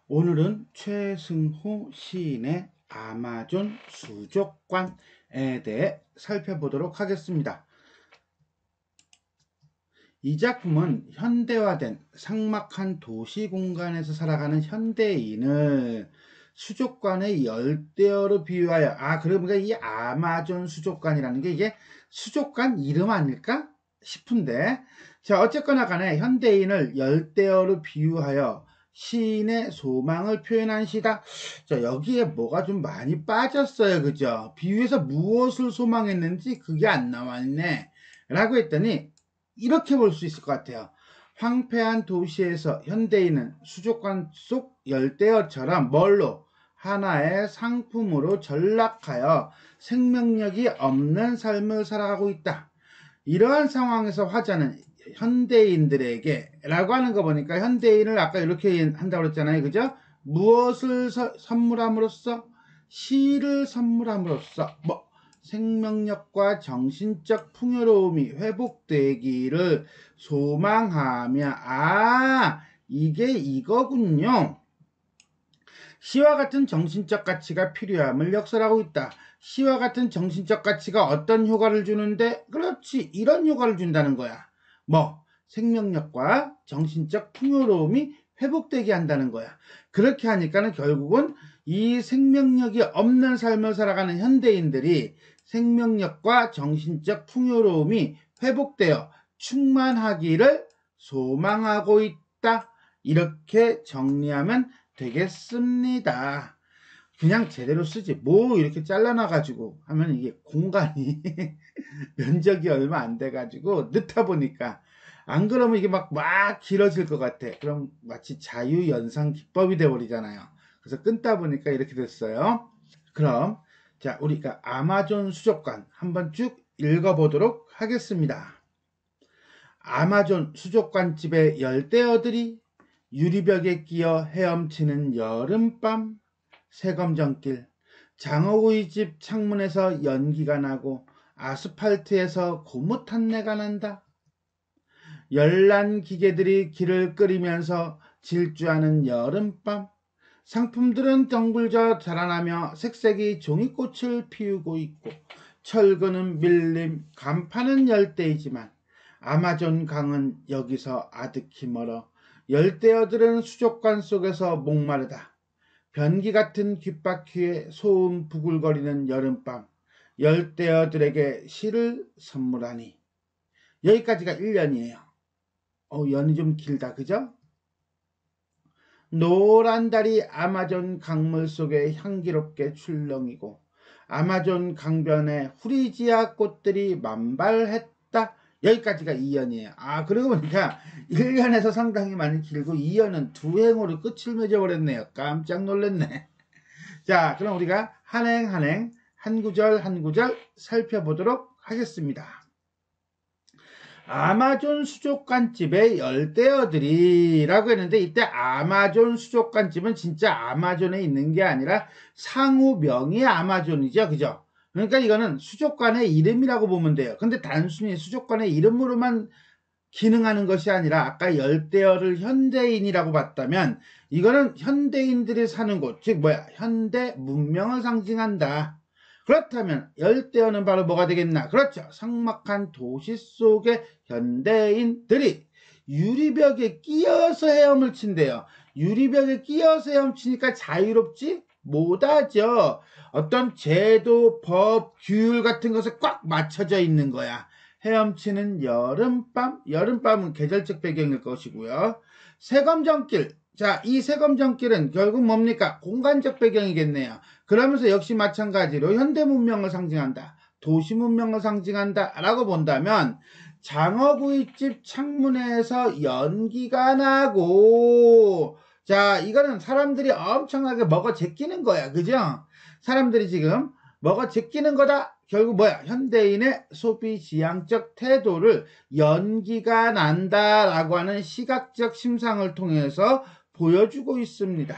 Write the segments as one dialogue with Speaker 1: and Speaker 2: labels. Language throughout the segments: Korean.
Speaker 1: 오늘은 최승호 시인의 아마존 수족관에 대해 살펴보도록 하겠습니다. 이 작품은 현대화된 삭막한 도시 공간에서 살아가는 현대인을 수족관의 열대어로 비유하여, 그러니까 이 아마존 수족관이라는 게 이게 수족관 이름 아닐까 싶은데, 자, 어쨌거나 간에 현대인을 열대어로 비유하여 시인의 소망을 표현한 시다. 자, 여기에 뭐가 좀 많이 빠졌어요. 그죠? 비유에서 무엇을 소망했는지 그게 안 나왔네. 라고 했더니, 이렇게 볼 수 있을 것 같아요. 황폐한 도시에서 현대인은 수족관 속 열대어처럼 뭘로? 하나의 상품으로 전락하여 생명력이 없는 삶을 살아가고 있다. 이러한 상황에서 화자는 현대인들에게 라고 하는 거 보니까 현대인을 아까 이렇게 한다고 그랬잖아요. 그죠? 무엇을 선물함으로써? 시를 선물함으로써 생명력과 정신적 풍요로움이 회복되기를 소망하며, 이게 이거군요. 시와 같은 정신적 가치가 필요함을 역설하고 있다. 시와 같은 정신적 가치가 어떤 효과를 주는데? 그렇지, 이런 효과를 준다는 거야. 생명력과 정신적 풍요로움이 회복되게 한다는 거야. 그렇게 하니까는 결국은 이 생명력이 없는 삶을 살아가는 현대인들이 생명력과 정신적 풍요로움이 회복되어 충만하기를 소망하고 있다. 이렇게 정리하면 되겠습니다. 그냥 제대로 쓰지 이렇게 잘라놔가지고 하면 이게 공간이 면적이 얼마 안 돼가지고 넣다 보니까, 안 그러면 이게 막 길어질 것 같아. 그럼 마치 자유연상 기법이 돼버리잖아요. 그래서 끊다 보니까 이렇게 됐어요. 그럼 자, 우리가 아마존 수족관 한번 쭉 읽어보도록 하겠습니다. 아마존 수족관집의 열대어들이 유리벽에 끼어 헤엄치는 여름밤, 새검정길, 장어구이 집 창문에서 연기가 나고 아스팔트에서 고무 탄내가 난다. 열난 기계들이 길을 끓이면서 질주하는 여름밤, 상품들은 덩굴져 자라나며 색색이 종이꽃을 피우고 있고, 철근은 밀림, 간판은 열대이지만 아마존 강은 여기서 아득히 멀어 열대어들은 수족관 속에서 목마르다. 변기 같은 귓바퀴에 소음 부글거리는 여름밤, 열대어들에게 시를 선물하니. 여기까지가 1년이에요. 연이 좀 길다, 그죠? 노란 달이 아마존 강물 속에 향기롭게 출렁이고 아마존 강변에 후리지아 꽃들이 만발했다. 여기까지가 2년이에요. 그러고 보니까 1년에서 상당히 많이 길고 2년은 두 행으로 끝을 맺어버렸네요. 깜짝 놀랐네. 자, 그럼 우리가 한 행 한 행, 한 구절 한 구절 살펴보도록 하겠습니다. 아마존 수족관집의 열대어들이라고 했는데, 이때 아마존 수족관집은 진짜 아마존에 있는 게 아니라 상호명이 아마존이죠. 그죠? 그러니까 이거는 수족관의 이름이라고 보면 돼요. 근데 단순히 수족관의 이름으로만 기능하는 것이 아니라 아까 열대어를 현대인이라고 봤다면 이거는 현대인들이 사는 곳, 즉 현대 문명을 상징한다. 그렇다면 열대어는 바로 뭐가 되겠나? 그렇죠. 삭막한 도시 속의 현대인들이 유리벽에 끼어서 헤엄을 친대요. 유리벽에 끼어서 헤엄치니까 자유롭지 못하죠. 어떤 제도, 법, 규율 같은 것에 꽉 맞춰져 있는 거야. 헤엄치는 여름밤, 여름밤은 계절적 배경일 것이고요. 새검정길, 자, 이 새검정길은 결국 뭡니까? 공간적 배경이겠네요. 그러면서 역시 마찬가지로 현대 문명을 상징한다. 도시 문명을 상징한다. 라고 본다면 장어구이집 창문에서 연기가 나고, 자, 이거는 사람들이 엄청나게 먹어 제끼는 거야. 그죠? 사람들이 지금 먹어 제끼는 거다. 결국 현대인의 소비 지향적 태도를 연기가 난다라고 하는 시각적 심상을 통해서 보여주고 있습니다.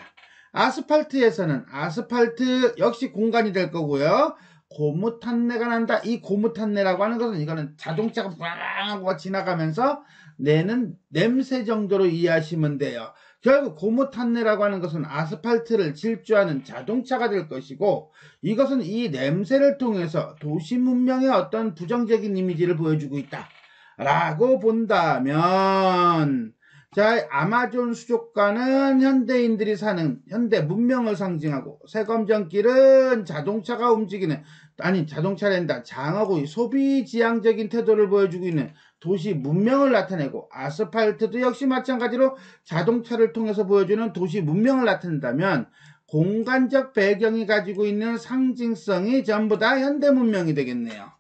Speaker 1: 아스팔트에서는 아스팔트 역시 공간이 될 거고요. 고무 탄내가 난다. 이 고무 탄내라고 하는 것은 이거는 자동차가 빵 하고 지나가면서 내는 냄새 정도로 이해하시면 돼요. 결국 고무탄내라고 하는 것은 아스팔트를 질주하는 자동차가 될 것이고, 이것은 이 냄새를 통해서 도시 문명의 어떤 부정적인 이미지를 보여주고 있다 라고 본다면, 자, 아마존 수족관은 현대인들이 사는 현대 문명을 상징하고, 세검정길은 자동차가 움직이는, 아니 자동차랜다, 장어구이, 소비지향적인 태도를 보여주고 있는 도시 문명을 나타내고, 아스팔트도 역시 마찬가지로 자동차를 통해서 보여주는 도시 문명을 나타낸다면, 공간적 배경이 가지고 있는 상징성이 전부 다 현대 문명이 되겠네요.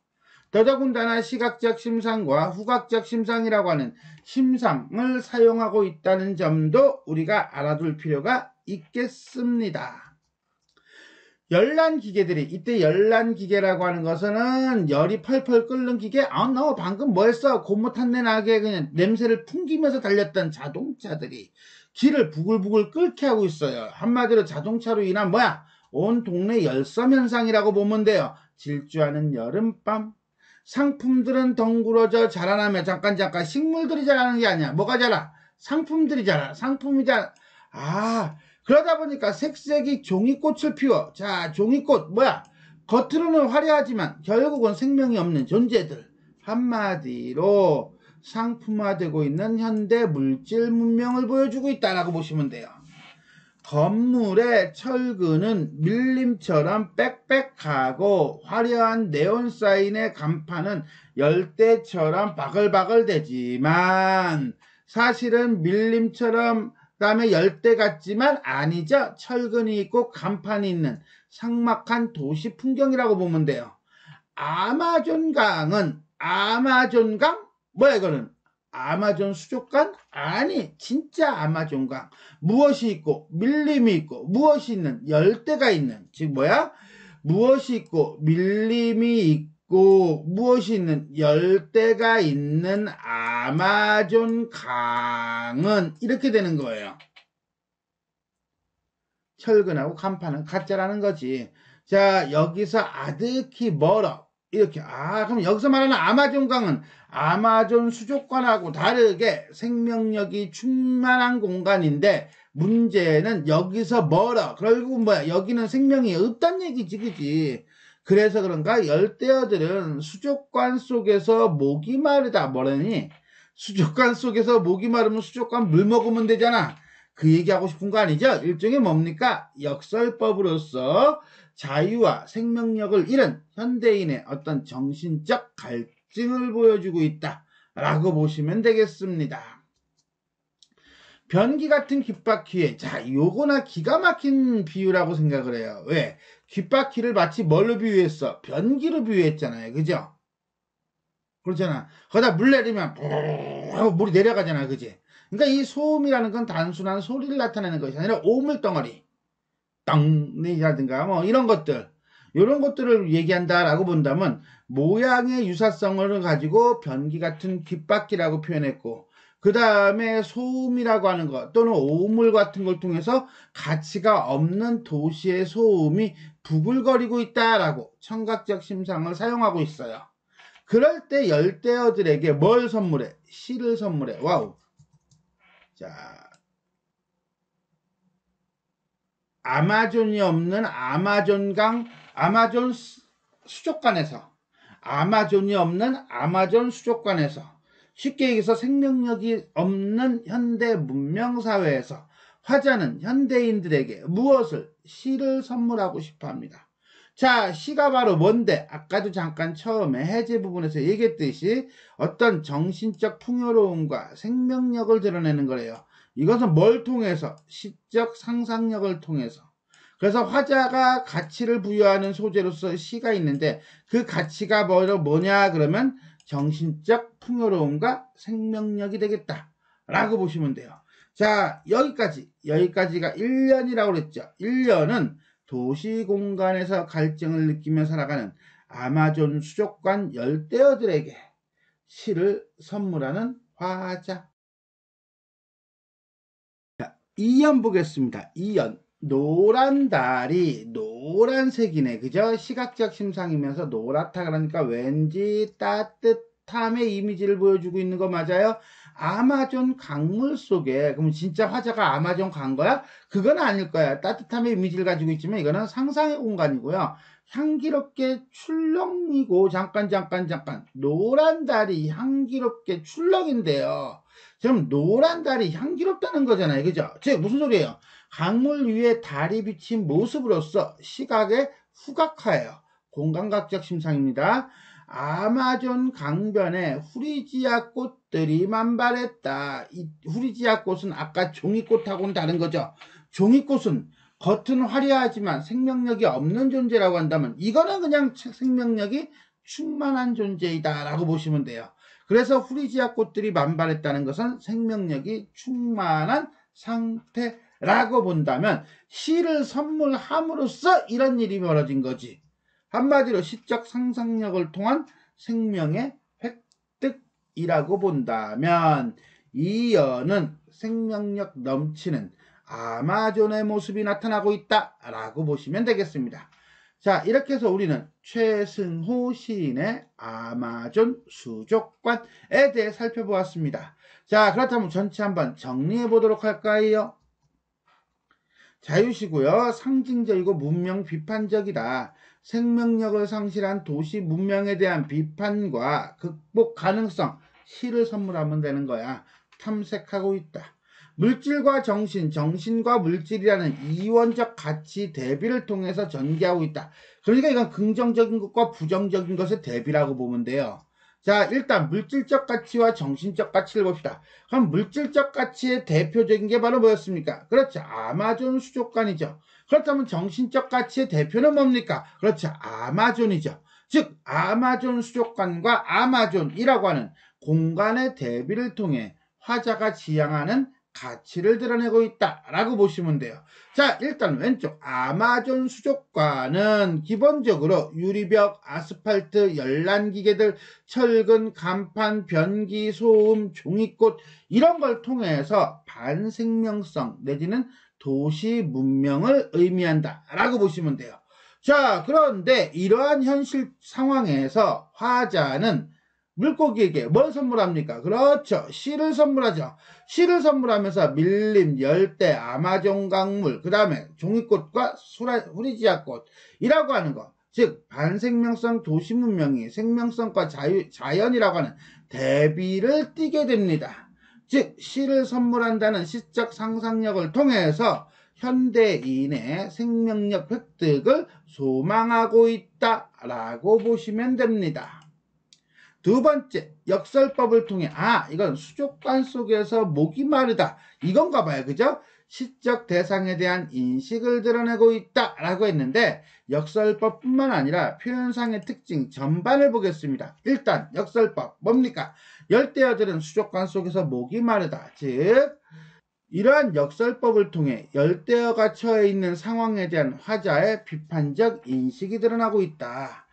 Speaker 1: 더더군다나 시각적 심상과 후각적 심상이라고 하는 심상을 사용하고 있다는 점도 우리가 알아둘 필요가 있겠습니다. 열난기계들이, 이때 열난기계라고 하는 것은 열이 펄펄 끓는 기계, 너 방금 뭐 했어? 고무탄내 나게 그냥 냄새를 풍기면서 달렸던 자동차들이 길을 부글부글 끓게 하고 있어요. 한마디로 자동차로 인한 온 동네 열섬 현상이라고 보면 돼요. 질주하는 여름밤. 상품들은 덩그러져 자라나며, 잠깐 식물들이 자라는 게 아니야. 뭐가 자라? 상품들이 자라. 상품이 자라. 그러다 보니까 색색이 종이꽃을 피워. 자, 종이꽃 겉으로는 화려하지만 결국은 생명이 없는 존재들. 한마디로 상품화되고 있는 현대 물질 문명을 보여주고 있다라고 보시면 돼요. 건물의 철근은 밀림처럼 빽빽하고, 화려한 네온 사인의 간판은 열대처럼 바글바글 되지만 사실은 밀림처럼 그다음에 열대 같지만 아니죠. 철근이 있고 간판이 있는 삭막한 도시 풍경이라고 보면 돼요. 아마존강은, 아마존강? 이거는? 아마존 수족관? 아니, 진짜 아마존강. 무엇이 있고 밀림이 있고, 무엇이 있는? 열대가 있는, 즉 무엇이 있고 밀림이 있고 무엇이 있는? 열대가 있는 아마존 강은 이렇게 되는 거예요. 철근하고 간판은 가짜라는 거지. 자, 여기서 아득히 멀어. 이렇게. 그럼 여기서 말하는 아마존 강은 아마존 수족관하고 다르게 생명력이 충만한 공간인데, 문제는 여기서 멀어. 결국 여기는 생명이 없단 얘기지, 그지? 그래서 그런가 열대어들은 수족관 속에서 목이 마르다. 뭐라니? 수족관 속에서 목이 마르면 수족관 물 먹으면 되잖아. 그 얘기하고 싶은 거 아니죠? 일종의 뭡니까? 역설법으로서 자유와 생명력을 잃은 현대인의 어떤 정신적 갈증을 보여주고 있다라고 보시면 되겠습니다. 변기 같은 귓바퀴에, 자, 요거나 기가 막힌 비유라고 생각을 해요. 왜? 귓바퀴를 마치 뭘로 비유했어? 변기로 비유했잖아요. 그죠? 그렇잖아. 거기다 물 내리면 하고 물이 내려가잖아. 그지? 그러니까 이 소음이라는 건 단순한 소리를 나타내는 것이 아니라 오물덩어리, 땅이라든가 이런 것들, 이런 것들을 얘기한다라고 본다면, 모양의 유사성을 가지고 변기 같은 귓바퀴라고 표현했고, 그 다음에 소음이라고 하는 것 또는 오물 같은 걸 통해서 가치가 없는 도시의 소음이 부글거리고 있다라고 청각적 심상을 사용하고 있어요. 그럴 때 열대어들에게 뭘 선물해? 시를 선물해. 와우. 자, 아마존이 없는 아마존강, 아마존 수족관에서, 아마존이 없는 아마존 수족관에서, 쉽게 얘기해서 생명력이 없는 현대 문명사회에서 화자는 현대인들에게 무엇을? 시를 선물하고 싶어 합니다. 자, 시가 바로 뭔데? 아까도 잠깐 처음에 해제 부분에서 얘기했듯이 어떤 정신적 풍요로움과 생명력을 드러내는 거래요. 이것은 뭘 통해서? 시적 상상력을 통해서. 그래서 화자가 가치를 부여하는 소재로서 시가 있는데, 그 가치가 뭐냐 그러면 정신적 풍요로움과 생명력이 되겠다 라고 보시면 돼요. 자, 여기까지가 1년이라고 그랬죠. 1년은 도시 공간에서 갈증을 느끼며 살아가는 아마존 수족관 열대어들에게 시를 선물하는 화자. 자, 2연 보겠습니다. 2연. 노란 달이 노란색이네. 그죠? 시각적 심상이면서 노랗다 그러니까 왠지 따뜻함의 이미지를 보여주고 있는 거 맞아요? 아마존 강물 속에, 그럼 진짜 화자가 아마존 간 거야? 그건 아닐 거야. 따뜻함의 이미지를 가지고 있지만 이거는 상상의 공간이고요. 향기롭게 출렁이고, 잠깐. 노란 달이 향기롭게 출렁인데요. 지금 노란 달이 향기롭다는 거잖아요. 그죠? 즉, 무슨 소리예요? 강물 위에 달이 비친 모습으로서 시각의 후각화예요. 공감각적 심상입니다. 아마존 강변에 후리지아 꽃들이 만발했다. 이 후리지아 꽃은 아까 종이꽃하고는 다른 거죠. 종이꽃은 겉은 화려하지만 생명력이 없는 존재라고 한다면 이거는 그냥 생명력이 충만한 존재이다 라고 보시면 돼요. 그래서 후리지아 꽃들이 만발했다는 것은 생명력이 충만한 상태라고 본다면 시를 선물함으로써 이런 일이 벌어진 거지. 한마디로 시적 상상력을 통한 생명의 획득이라고 본다면 이 여는 생명력 넘치는 아마존의 모습이 나타나고 있다라고 보시면 되겠습니다. 자, 이렇게 해서 우리는 최승호 시인의 아마존 수족관에 대해 살펴보았습니다. 자, 그렇다면 전체 한번 정리해 보도록 할까요? 자유시고요. 상징적이고 문명 비판적이다. 생명력을 상실한 도시 문명에 대한 비판과 극복 가능성, 시를 선물하면 되는 거야. 탐색하고 있다. 물질과 정신, 정신과 물질이라는 이원적 가치 대비를 통해서 전개하고 있다. 그러니까 이건 긍정적인 것과 부정적인 것의 대비라고 보면 돼요. 자, 일단 물질적 가치와 정신적 가치를 봅시다. 그럼 물질적 가치의 대표적인 게 바로 뭐였습니까? 그렇죠. 아마존 수족관이죠. 그렇다면 정신적 가치의 대표는 뭡니까? 그렇죠. 아마존이죠. 즉 아마존 수족관과 아마존이라고 하는 공간의 대비를 통해 화자가 지향하는 가치를 드러내고 있다라고 보시면 돼요. 자, 일단 왼쪽 아마존 수족관은 기본적으로 유리벽, 아스팔트, 열난기계들, 철근, 간판, 변기, 소음, 종이꽃 이런 걸 통해서 반생명성 내지는 도시 문명을 의미한다라고 보시면 돼요. 자, 그런데 이러한 현실 상황에서 화자는 물고기에게 뭘 선물합니까? 그렇죠. 시를 선물하죠. 시를 선물하면서 밀림, 열대, 아마존 강물, 그 다음에 종이꽃과 후리지아꽃이라고 하는 것. 즉 반생명성 도시문명이 생명성과 자연이라고 하는 대비를 띠게 됩니다. 즉 시를 선물한다는 시적 상상력을 통해서 현대인의 생명력 획득을 소망하고 있다라고 보시면 됩니다. 두 번째, 역설법을 통해 이건 수족관 속에서 목이 마르다 이건가 봐요. 그죠? 시적 대상에 대한 인식을 드러내고 있다라고 했는데 역설법뿐만 아니라 표현상의 특징 전반을 보겠습니다. 일단 역설법 뭡니까? 열대어들은 수족관 속에서 목이 마르다. 즉 이러한 역설법을 통해 열대어가 처해 있는 상황에 대한 화자의 비판적 인식이 드러나고 있다.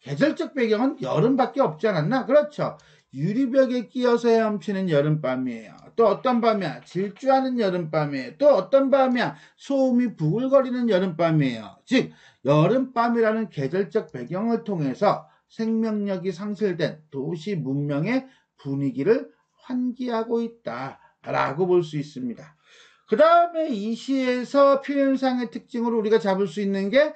Speaker 1: 계절적 배경은 여름밖에 없지 않았나? 그렇죠. 유리벽에 끼어서 헤엄치는 여름밤이에요. 또 어떤 밤이야? 질주하는 여름밤이에요. 또 어떤 밤이야? 소음이 부글거리는 여름밤이에요. 즉 여름밤이라는 계절적 배경을 통해서 생명력이 상실된 도시 문명의 분위기를 환기하고 있다라고 볼 수 있습니다. 그 다음에 이 시에서 표현상의 특징으로 우리가 잡을 수 있는 게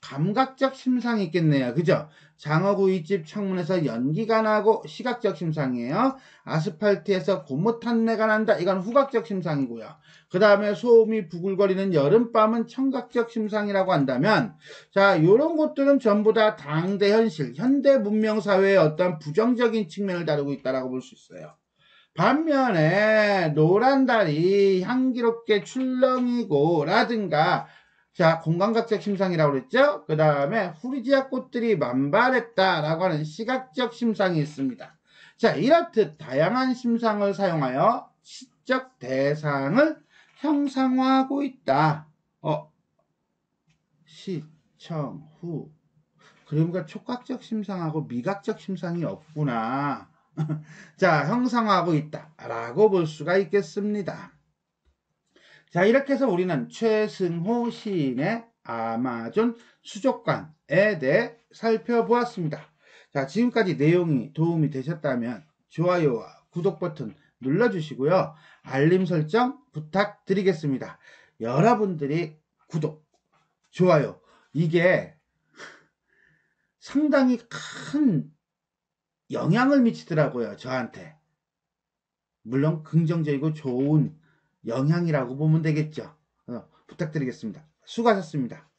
Speaker 1: 감각적 심상이 있겠네요. 그죠? 장어구이집 창문에서 연기가 나고 시각적 심상이에요. 아스팔트에서 고무 탄내가 난다. 이건 후각적 심상이고요. 그 다음에 소음이 부글거리는 여름밤은 청각적 심상이라고 한다면 자, 요런 것들은 전부 다 당대 현실, 현대 문명 사회의 어떤 부정적인 측면을 다루고 있다고 볼 수 있어요. 반면에 노란 달이 향기롭게 출렁이고 라든가 자, 공감각적 심상이라고 그랬죠? 그 다음에 후리지아 꽃들이 만발했다라고 하는 시각적 심상이 있습니다. 자, 이렇듯 다양한 심상을 사용하여 시적 대상을 형상화하고 있다. 시청후. 그러니까 촉각적 심상하고 미각적 심상이 없구나. 자, 형상화하고 있다라고 볼 수가 있겠습니다. 자, 이렇게 해서 우리는 최승호 시인의 아마존 수족관에 대해 살펴보았습니다. 자, 지금까지 내용이 도움이 되셨다면 좋아요와 구독 버튼 눌러주시고요. 알림 설정 부탁드리겠습니다. 여러분들이 구독, 좋아요, 이게 상당히 큰 영향을 미치더라고요, 저한테. 물론 긍정적이고 좋은 영향이라고 보면 되겠죠. 부탁드리겠습니다. 수고하셨습니다.